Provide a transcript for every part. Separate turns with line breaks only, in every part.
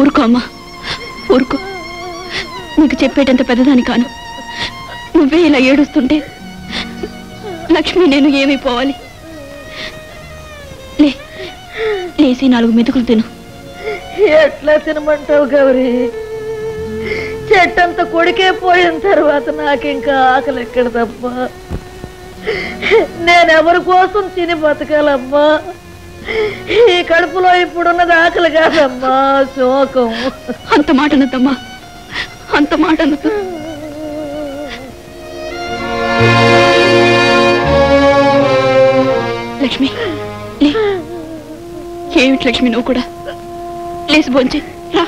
ఊరుకో అమ్మా, ఊరుకో. నీకు చెప్పేటంత పెద్దదాని కాను. నువ్వే ఇలా ఏడుస్తుంటే లక్ష్మి నేను ఏమైపోవాలి? లేసి 4 మెతుకులు తిను.
ఎట్లా తినమంటావు గౌరీ? చెట్టంత కొడికే పోయిన తర్వాత నాకింకా ఆకలి ఎక్కడదమ్మా. నేనెవరి కోసం తిని బతకాలమ్మా? ఈ కడుపులో ఇప్పుడున్నది ఆకలి కాదమ్మా, శోకం.
అంత మాట అనద్దమ్మా, అంత మాట అనద్దు. లక్ష్మి ఏమిటి లక్ష్మి, నువ్వు కూడా లేచి భోంచే రా.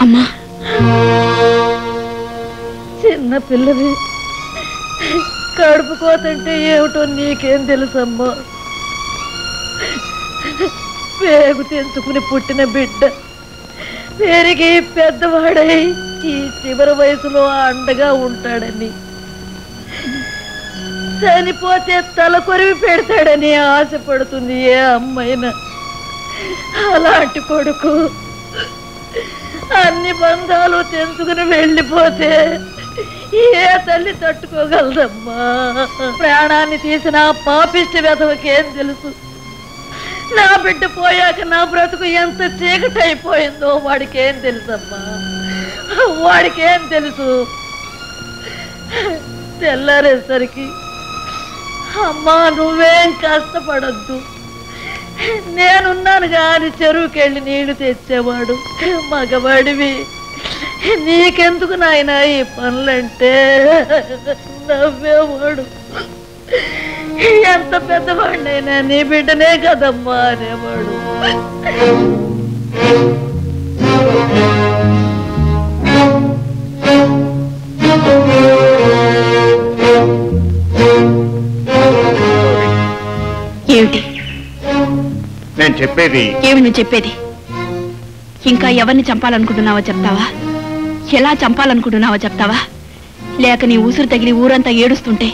అమ్మా,
చిన్న పిల్లవి కడుపు కోతంటే ఏమిటో నీకేం తెలుసమ్మా? పేగు తెంచుకుని పుట్టిన బిడ్డ పెరిగి పెద్దవాడై ఈ చివరి వయసులో అండగా ఉంటాడని, చనిపోతే తల కొరివి పెడతాడని ఆశపడుతుంది ఏ అమ్మైనా. అలాంటి కొడుకు అన్ని బంధాలు తెంచుకుని వెళ్ళిపోతే ఏ తల్లి తట్టుకోగలదమ్మా? ప్రాణాన్ని తీసిన పాపిష్టి వెధవకేం తెలుసు? నా బిడ్డ పోయాక నా బ్రతుకు ఎంత చీకటైపోయిందో వాడికేం తెలుసమ్మా? వాడికేం తెలుసు? తెల్లారేసరికి అమ్మా నువ్వేం కష్టపడద్దు, నేనున్నాను గాని చెరువుకెళ్ళి నీళ్లు తెచ్చేవాడు మగవాడివి. నీకెందుకు నాయనా ఈ పనులంటే నవ్వేవాడు. ఎంత పెద్దవాడినైనా నీ బిడ్డనే కదమ్మా అనేవాడు.
ఏమిటి
నేను చెప్పేది?
ఏమి నువ్వు చెప్పేది? ఇంకా ఎవరిని చంపాలనుకుంటున్నావో చెప్తావా? ఎలా చంపాలనుకుంటున్నావో చెప్తావా? లేక నీ ఊసురు తగిలి ఊరంతా ఏడుస్తుంటే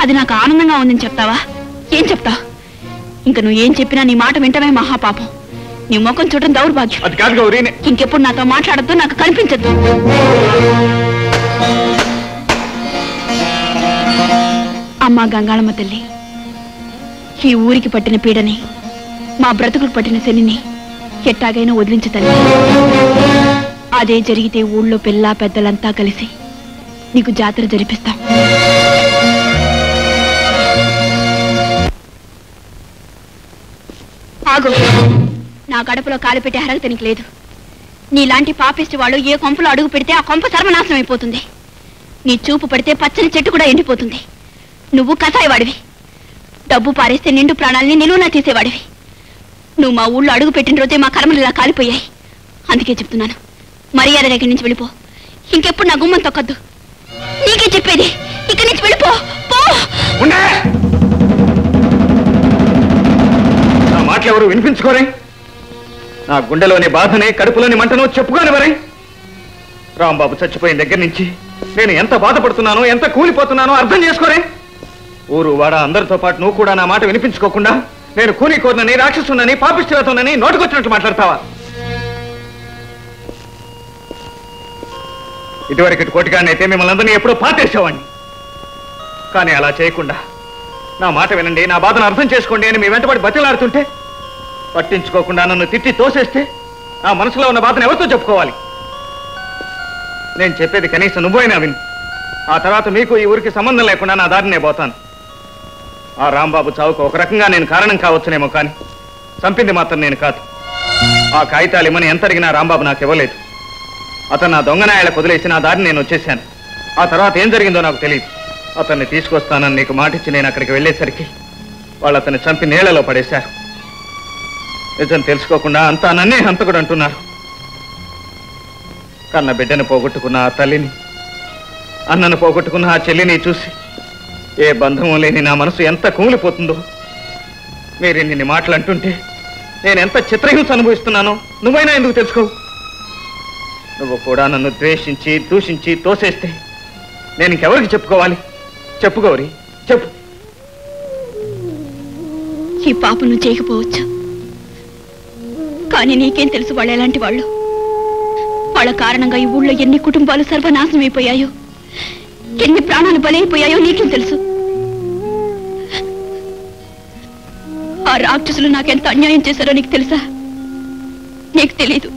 అది నాకు ఆనందంగా ఉందని చెప్తావా? ఏం చెప్తావు? ఇంక నువ్వు ఏం చెప్పినా నీ మాట వింటమే మహాపాపం. నీ ముఖం చూడటం దౌర్భాగ్యం. ఇంకెప్పుడు నాతో మాట్లాడద్దు, నాకు కనిపించద్దు. అమ్మా గంగాళమ్మ తల్లి, ఈ ఊరికి పట్టిన పీడని, మా బ్రతుకులకు పట్టిన శనిని ఎట్టాగైనా వదిలించు తల్లి. అదే జరిగితే ఊళ్ళో పిల్ల పెద్దలంతా కలిసి నీకు జాతర జరిపిస్తాం. ఆగు, నా గడపలో కాలు పెట్టే అర్హత నీకు లేదు. నీలాంటి పాపిష్టి వాళ్ళు ఏ కొంపలో అడుగు పెడితే ఆ కొంప సర్వనాశనం అయిపోతుంది. నీ చూపు పడితే పచ్చని చెట్టు కూడా ఎండిపోతుంది. నువ్వు కసాయవాడివి. డబ్బు పారేస్తే నిండు ప్రాణాలని నిలువునా తీసేవాడివి. నువ్వు మా ఊళ్ళో అడుగు పెట్టిన రోజే మా కర్మలు ఇలా కాలిపోయాయి. అందుకే చెప్తున్నాను, మర్యాద దగ్గర నుంచి వెళ్ళిపో. ఇంకెప్పుడు నా గుమ్మం తొక్కద్దు. నీకే చెప్పేది, ఇక్కడి నుంచి వెళ్ళిపో.
నా మాటలు ఎవరు వినిపించుకోరే? నా గుండెలోని బాధనే, కడుపులోని మంటను చెప్పుకోని వరే. రాంబాబు చచ్చిపోయిన దగ్గర నుంచి నేను ఎంత బాధపడుతున్నానో, ఎంత కూలిపోతున్నానో అర్థం చేసుకోరే. ఊరు వాడ అందరితో పాటు నువ్వు కూడా నా మాట వినిపించుకోకుండా నేను కూని కోరినని, రాక్షసునని, పాపిష్టితోనని నోటుకొచ్చినట్టు మాట్లాడతావా? ఇదివరకటి కోటిగానైతే మిమ్మల్ని అందరినీ ఎప్పుడో పాతేసేవాడిని. కానీ అలా చేయకుండా నా మాట వినండి, నా బాధను అర్థం చేసుకోండి అని మీ వెంటబడి బతిలాడుతుంటే పట్టించుకోకుండా నన్ను తిట్టి తోసేస్తే నా మనసులో ఉన్న బాధను ఎవరితో చెప్పుకోవాలి? నేను చెప్పేది కనీసం నువ్వైనా విను. ఆ తర్వాత మీకు ఈ ఊరికి సంబంధం లేకుండా నా దారినే పోతాను. ఆ రాంబాబు చావుకు ఒక రకంగా నేను కారణం కావచ్చునేమో, కానీ చంపింది మాత్రం నేను కాదు. ఆ కాగితాలు ఇమ్మని ఎంత అడిగినా రాంబాబు నాకు ఇవ్వలేదు. అతను నా దొంగనాయాలకు వదిలేసి నా దారిని నేను వచ్చేసాను. ఆ తర్వాత ఏం జరిగిందో నాకు తెలియదు. అతన్ని తీసుకొస్తానని నీకు మాటిచ్చి నేను అక్కడికి వెళ్ళేసరికి వాళ్ళు అతన్ని చంపి నీళ్లలో పడేశారు. నిజం తెలుసుకోకుండా అంతా నన్నే హంతకుడు అంటున్నారు. కన్న బిడ్డను పోగొట్టుకున్న ఆ తల్లిని, అన్నను పోగొట్టుకున్న ఆ చెల్లిని చూసి ఏ బంధము లేని నా మనసు ఎంత కూలిపోతుందో. మీరు ఇన్ని మాటలు అంటుంటే నేను ఎంత చిత్రహింస అనుభవిస్తున్నానో నువ్వైనా ఎందుకు తెలుసుకోవు? నువ్వు కూడా నన్ను ద్వేషించి, దూషించి తోసేస్తే నేను ఇంకెవరికి చెప్పుకోవాలి? చెప్పు గౌరీ, చెప్పు.
ఈ పాపం నువ్వు చేయకపోవచ్చు, కానీ నీకేం తెలుసు వాళ్ళు ఎలాంటి వాళ్ళు. వాళ్ళ కారణంగా ఈ ఊళ్ళో ఎన్ని కుటుంబాలు సర్వనాశనం అయిపోయాయో, ఎన్ని ప్రాణాలు బలైపోయాయో నీకేం తెలుసు. ఆ రాక్షసులు నాకెంత అన్యాయం చేశారో నీకు తెలుసా? నీకు తెలీదు.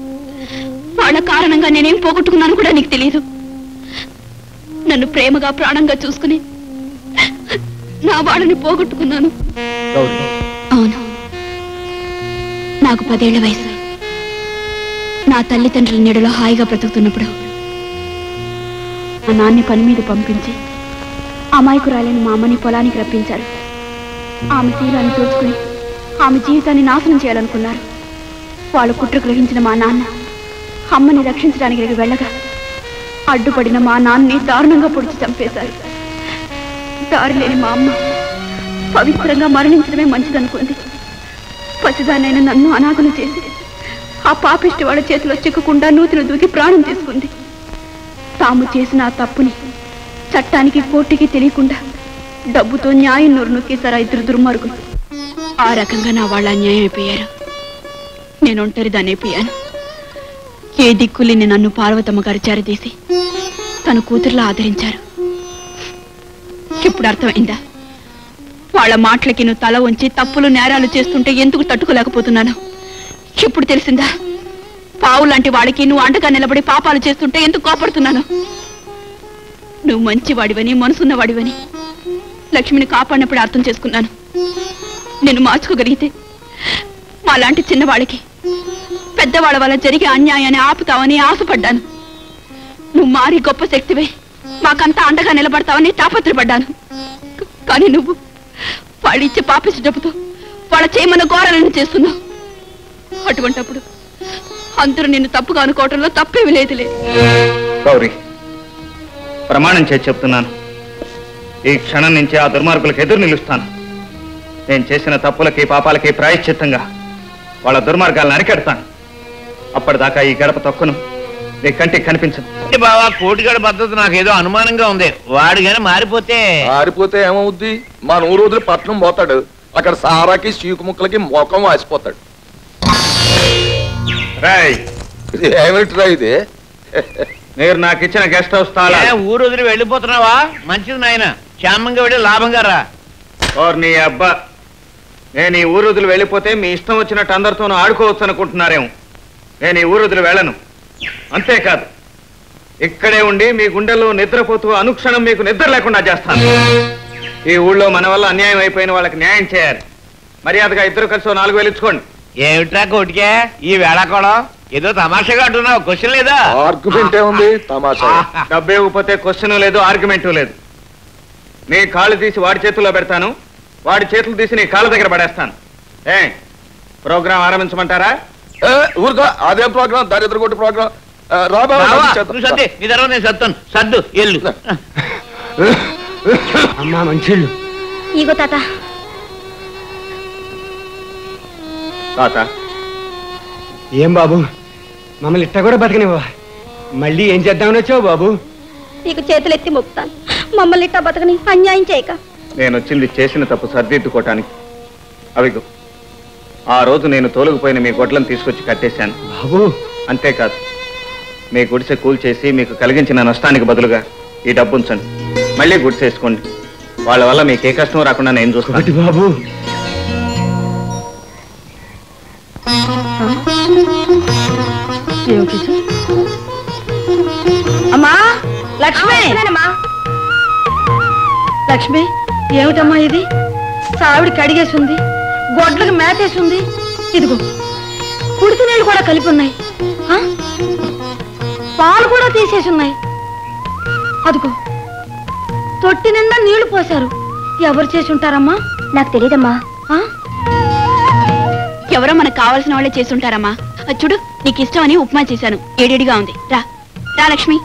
వాళ్ళ కారణంగా నేనేం పోగొట్టుకున్నాను కూడా నీకు తెలీదు. నన్ను ప్రేమగా ప్రాణంగా చూసుకుని నా వాళ్ళని పోగొట్టుకున్నాను. అవును, నాకు 10 ఏళ్ల వయసు. నా తల్లిదండ్రుల నీడలో హాయిగా బ్రతుకుతున్నప్పుడు మా నాన్ని పని మీద పంపించి అమాయకురాలని మా అమ్మని పొలానికి రప్పించారు. ఆమె శీలాన్ని తోచుకుని ఆమె జీవితాన్ని నాశనం చేయాలనుకున్నారు. వాళ్ళు కుట్ర గ్రహించిన మా నాన్న అమ్మని రక్షించడానికి వెళ్ళగా అడ్డుపడిన మా నాన్నని దారుణంగా పొడిచి చంపేశారు. దారి లేని మా అమ్మ పవిత్రంగా మరణించడమే మంచిదనుకుంది. పసిదానైన నన్ను అనాథను చేసి ఆ పాపిష్టి వాళ్ళ చేతిలో చిక్కకుండా నూతిలో దూకి ప్రాణం తీసుకుంది. తాము చేసిన ఆ తప్పుని చట్టానికి కోర్టుకి తెలియకుండా డబ్బుతో న్యాయం నోరు నొక్కేశారు 2 దుర్మార్గులు. ఆ రకంగా నా వాళ్ళ అన్యాయం అయిపోయారు. నేను ఒంటరిదాన్ని అయిపోయాను. ఏ దిక్కులేని నన్ను పార్వతమ్మ గారు చేరదీసి తన కూతురులా ఆదరించారు. ఇప్పుడు అర్థమైందా? వాళ్ళ మాటలకి నువ్వు తల వంచి తప్పులు నేరాలు చేస్తుంటే ఎందుకు తట్టుకోలేకపోతున్నాను? ఇప్పుడు తెలిసిందా? పావు లాంటి వాళ్ళకి నువ్వు అండగా నిలబడి పాపాలు చేస్తుంటే ఎందుకు కోపడుతున్నాను? నువ్వు మంచివాడివని, మనసున్నవాడివని లక్ష్మిని కాపాడినప్పుడు అర్థం చేసుకున్నాను. నేను మార్చుకోగలిగితే మాలాంటి చిన్నవాళ్ళకి పెద్దవాళ్ళ వల్ల జరిగే అన్యాయాన్ని ఆపుతావని ఆశపడ్డాను. నువ్వు మారి గొప్ప శక్తివే, మాకంతా అండగా నిలబడతావని తాపత్రపడ్డాను. కానీ నువ్వు వాళ్ళు ఇచ్చే పాపిష్టి డబ్బుతో వాళ్ళ చేయమన్న ఘోరాలను చేస్తున్నావు. అటువంటప్పుడు అందరూ నిన్ను తప్పుగా అనుకోవటంలో తప్పేమి లేదులే.
గౌరీ, ప్రమాణం చేసి చెప్తున్నాను, ఈ క్షణం నుంచి ఆ దుర్మార్గులకు ఎదురు నిలుస్తాను. నేను చేసిన తప్పులకి పాపాలకి ప్రాయశ్చిత్తంగా వాళ్ళ దుర్మార్గాలను అరికెడతాను. అప్పటిదాకా ఈ గడప తొక్కును నీ కంటికి కనిపించదు.
బావా, కోటిగాడి పద్ధతి నాకేదో అనుమానంగా ఉంది. వాడు గాని మారిపోతే
ఏమవుద్ది? మన ఊరు వదిలి పట్నం పోతాడు, అక్కడ సారాకి చీకు ముక్కలకి మొఖం వాసిపోతాడు. ఏమిట్రా ఇది?
మీరు నాకు ఇచ్చిన గెస్ట్ హౌస్ తాళాలు.
ఊరు వదిలి వెళ్ళిపోతున్నావా? మంచిది నాయన, క్షేమంగా వెళ్ళి లాభంగా రా.
ఓర్ నీ అబ్బా, నేను ఈ ఊరు వదిలి వెళ్ళిపోతే మీ ఇష్టం వచ్చినట్టు అందరితోనూ ఆడుకోవచ్చు అనుకుంటున్నారేమో. నేను ఈ ఊరు వదిలి వెళ్ళను. అంతేకాదు, ఇక్కడే ఉండి మీ గుండెల్లో నిద్రపోతూ అనుక్షణం మీకు నిద్ర లేకుండా చేస్తాను. ఈ ఊళ్ళో మన వల్ల అన్యాయం అయిపోయిన వాళ్ళకి న్యాయం చేయాలి. మర్యాదగా ఇద్దరు కలిసి 4,000 ఇచ్చుకోండి.
ఏమిట్రా కోటికే ఈ వేళాకోళం? ఏదో తమాషాగా అంటున్నావు, క్వశ్చన్ లేదా?
ఆర్గ్యుమెంట్ ఏముంది? తమాషా.
డబ్బు ఇవ్వకపోతే క్వశ్చన్ లేదు, ఆర్గ్యుమెంటు లేదు. నీ కాళ్ళు తీసి వాడి చేతుల్లో పెడతాను, వాడి చేతులు తీసి నీ కాళ్ళ దగ్గర పడేస్తాను. ప్రోగ్రాం ఆరంభించమంటారా?
ఊరుగా అదేం ప్రోగ్రాం? దరిద్ర కొట్టి ప్రోగ్రాం.
నీ తర్వాత నేను సత్తాను. సర్దు ఎల్లు.
అమ్మా మంచిళ్ళు.
ఇగో తాత.
తాత,
ఏం బాబు, మమ్మల్ని ఇట్ట కూడా బతకనివ్వా? మళ్ళీ ఏం చేద్దామని వచ్చావు బాబు?
నీకు చేతులెత్తి మొక్కుతాను, మమ్మల్ని ఇట్టా బతకని అన్యాయం చేయక.
నేను వచ్చింది చేసిన తప్పు సర్దిద్దుకోవటానికి. అవిగో, ఆ రోజు నేను తోలుకుపోయిన మీ గొడ్లను తీసుకొచ్చి కట్టేశాను
బాబు.
అంతేకాదు, మీ గుడిసె కూల్చేసి మీకు కలిగించిన నష్టానికి బదులుగా ఈ డబ్బు ఉంచండి. మళ్ళీ గుడిసేసుకోండి. వాళ్ళ వల్ల మీకు ఏ కష్టం రాకుండా నేను చూస్తాను
బాబు.
అమ్మా లక్ష్మి, లక్ష్మి ఏమిటమ్మా ఇది? సావిడి కడిగేసింది, గొడ్లకు మేతేసింది. ఇదిగో కుడితి నీళ్ళు కూడా కలిపి ఉన్నాయి, పాలు కూడా తీసేసి ఉన్నాయి. అదిగో తొట్టి నిండా నీళ్లు పోశారు. ఎవరు చేసి ఉంటారమ్మా?
నాకు తెలియదమ్మా. ఎవరో మనకు కావాల్సిన వాళ్ళే చేసుంటారమ్మా. చూడు, నీకు ఇష్టం అని ఉప్మా చేశాను, ఏడేడిగా ఉంది. రా రా లక్ష్మి.